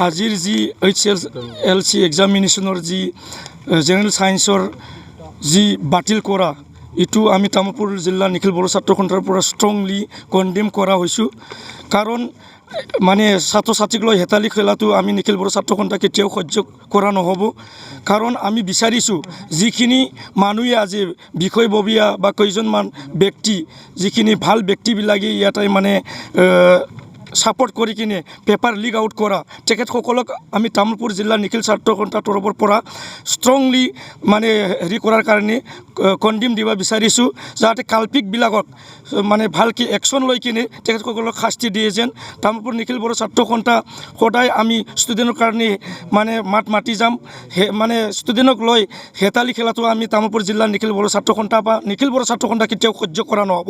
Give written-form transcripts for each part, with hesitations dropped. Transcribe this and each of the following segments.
আজিৰ যি HSLC এক্সামিনেশ্যনৰ যি জেনেৰেল সায়েন্সৰ যি বাতিল কৰা ইটো আমি তামুলপুৰ জিলা নিখিল বড়ো ছাত্ৰ সন্থাৰ পৰা ষ্ট্ৰংলি কণ্ডেম কৰা হৈছোঁ কাৰণ মানে ছাত্ৰ ছাত্ৰীক লৈ হেতালি খেলাটো আমি নিখিল বড়ো ছাত্ৰ সন্থা কেতিয়াও সহ্য কৰা নহ'ব কাৰণ আমি বিচাৰিছোঁ যিখিনি মানুহে আজি বিষয়ববীয়া বা কেইজনমান ব্যক্তি যিখিনি ভাল ব্যক্তিবিলাকে ইয়াতে মানে সাপোর্ট কৰি কিনে পেপাৰ লিক আউট কৰা তেখেতসকলক আমি তামুলপুৰ জিলা নিখিল ছাত্ৰ সন্থাৰ তৰফৰ পৰা ষ্ট্ৰংলি মানে হেৰি কৰাৰ কাৰণে কণ্ডেম দিব বিচাৰিছোঁ যাতে কাল্পিকবিলাকক মানে ভালকৈ একশ্যন লৈ কিনে তেখেতসকলক শাস্তি দিয়ে যেন তামুলপুৰ নিখিল বড়ো ছাত্ৰ সন্থা সদায় আমি ষ্টুডেণ্টৰ কাৰণে মানে মাতি যাম মানে ষ্টুডেণ্টক লৈ হেতালি খেলাটো আমি তামুলপুৰ জিলা নিখিল বড়ো ছাত্ৰ সন্থা বা নিখিল বড়ো ছাত্ৰ সন্থা কেতিয়াও সহ্য কৰা নহ'ব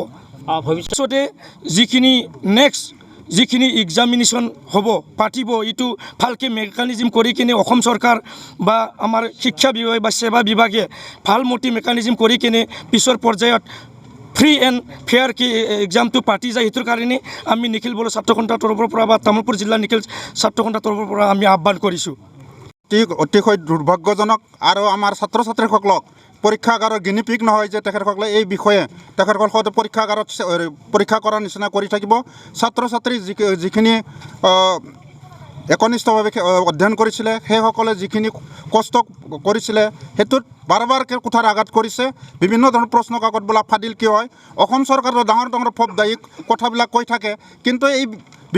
ভৱিষ্যতে যিখিনি নেক্সট যিখিনি এক্সামিনেশ্যন হ'ব পাতিব এইটো ভালকৈ মেকানিজম কৰি কিনে অসম চৰকাৰ বা আমাৰ শিক্ষা বিভাগ বা সেৱা বিভাগে ভাল মতি মেকানিজম কৰি কিনে পিছৰ পৰ্যায়ত ফ্ৰী এণ্ড ফেয়াৰকৈ এক্সামটো পাতি যায় সেইটোৰ কাৰণে আমি নিখিল বড়ো ছাত্ৰ সন্থাৰ তৰফৰ পৰা বা তামুলপুৰ জিলা নিখিল ছাত্ৰ সন্থাৰ তৰফৰ পৰা আমি আহ্বান কৰিছোঁ অতিশয় দুৰ্ভাগ্যজনক আৰু আমাৰ ছাত্ৰ ছাত্ৰীসকলক পৰীক্ষাগাৰৰ গিনিপিক নহয় যে তেখেতসকলে এই বিষয়ে তেখেতসকলে পৰীক্ষাগাৰত পৰীক্ষা কৰাৰ নিচিনা কৰি থাকিব ছাত্ৰ ছাত্ৰী যিখিনি একনিষ্ঠভাৱে অধ্যয়ন কৰিছিলে সেইসকলে যিখিনি কষ্ট কৰিছিলে সেইটোত বাৰবাৰকৈ কোঠাৰ আঘাত কৰিছে বিভিন্ন ধৰণৰ প্ৰশ্ন কাকতবিলাক ফাদিল কিয় হয় অসম চৰকাৰৰ ডাঙৰ ডাঙৰ ফৌজদায়ী কথাবিলাক কৈ থাকে কিন্তু এই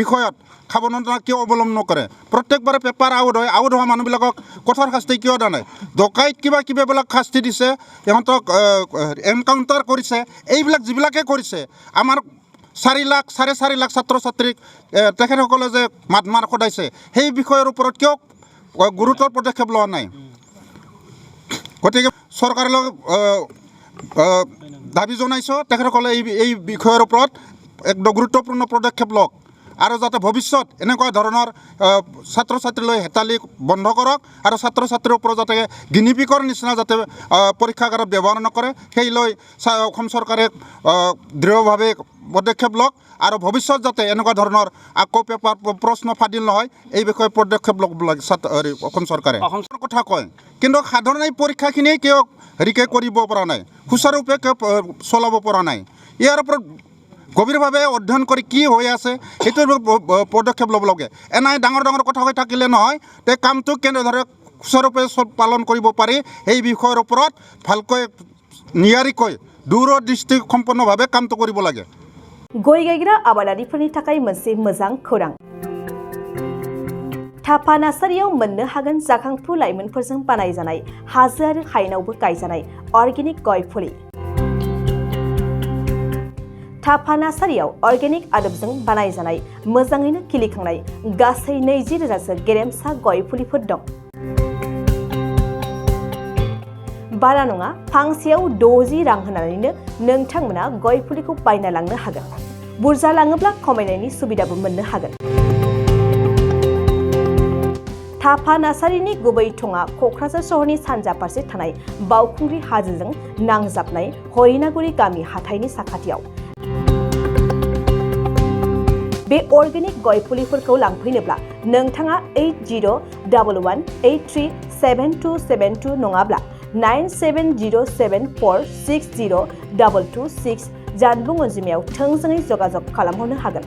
বিষয়ত সাৱধানতা কিয় অৱলম্বন নকৰে প্ৰত্যেকবাৰে পেপাৰ আউট হোৱা মানুহবিলাকক কঠোৰ শাস্তি কিয় দিয়া নাই ডকাইত কিবাবিলাক শাস্তি দিছে সিহঁতক এনকাউণ্টাৰ কৰিছে এইবিলাক যিবিলাকে কৰিছে আমাৰ 4 লাখ 4.5 লাখ ছাত্ৰ ছাত্ৰীক তেখেতসকলে যে মাৰ সদাইছে সেই বিষয়ৰ ওপৰত কিয় গুৰুতৰ পদক্ষেপ লোৱা নাই গতিকে চৰকাৰৰ দাবী জনাইছোঁ তেখেতসকলে এই বিষয়ৰ ওপৰত একদম গুৰুত্বপূৰ্ণ পদক্ষেপ লওক আৰু যাতে ভৱিষ্যত এনেকুৱা ধৰণৰ ছাত্ৰ ছাত্ৰীলৈ হেতালি বন্ধ কৰক আৰু ছাত্ৰ ছাত্ৰীৰ ওপৰত যাতে গিনিপিকৰ নিচিনা যাতে পৰীক্ষাগাৰত ব্যৱহাৰ নকৰে সেই লৈ অসম চৰকাৰে দৃঢ়ভাৱে পদক্ষেপ লওক আৰু ভৱিষ্যত যাতে এনেকুৱা ধৰণৰ আকৌ পেপাৰ প্ৰশ্ন ফাদিল নহয় এই বিষয়ে পদক্ষেপ ল'ব লাগে অসম চৰকাৰে কথা কয় কিন্তু সাধাৰণ এই পৰীক্ষাখিনিয়ে কিয় হেৰিকে কৰিব পৰা নাই সুচাৰুৰূপে কিয় চলাব পৰা নাই ইয়াৰ ওপৰত গভীৰভাৱে অধ্যয়ন কৰি কি হৈ আছে সেইটো পদক্ষেপ ল'ব লাগে এনাই ডাঙৰ কথা হৈ থাকিলে নহয় তে কামটো কেনেদৰে সুচাৰুৰূপে পালন কৰিব পাৰি এই বিষয়ৰ ওপৰত ভালকৈ নিয়াৰিকৈ দূৰদৃষ্টি সম্পন্নভাৱে কামটো কৰিব লাগে गय गायग्रा आबादारिफोरनि थाखाय मोनसे मोजां खौरां थापा नार्सारियाव मोननो हागोन जाखांफु लाइमोनफोरजों बानायजानाय हाजो आरो हायेनावबो गायजानाय अर्गेनिक गय फुलि थापा नार्सारियाव अर्गेनिक आदबजों बानायजानाय मोजाङैनो खिलिखांनाय गासै 20,000सो गेरेमसा गय फुलिफोर दं बारा नङा फांसेयाव 60 रां होनानैनो नोंथांमोना गय फुलिखौ बायना लांनो हागोन बुरजा लाङोब्ला खमायनायनि सुबिदाबो मोननो हागोन थापा नार्सारिनि गुबै थङा क'क्राझार सहरनि सानजा फारसे थानाय बावखुंग्रि हाजोजों नांजाबनाय हरिनागुरि गामि हाथाइनि साखाथियाव बे अर्गेनिक गय फुलिफोरखौ लांफैनोब्ला नोंथाङा 8011837272 नङाब्ला 9707460226 जानबुं अनजिमायाव थोंजोङै जगाजग खालामहरनो हागोन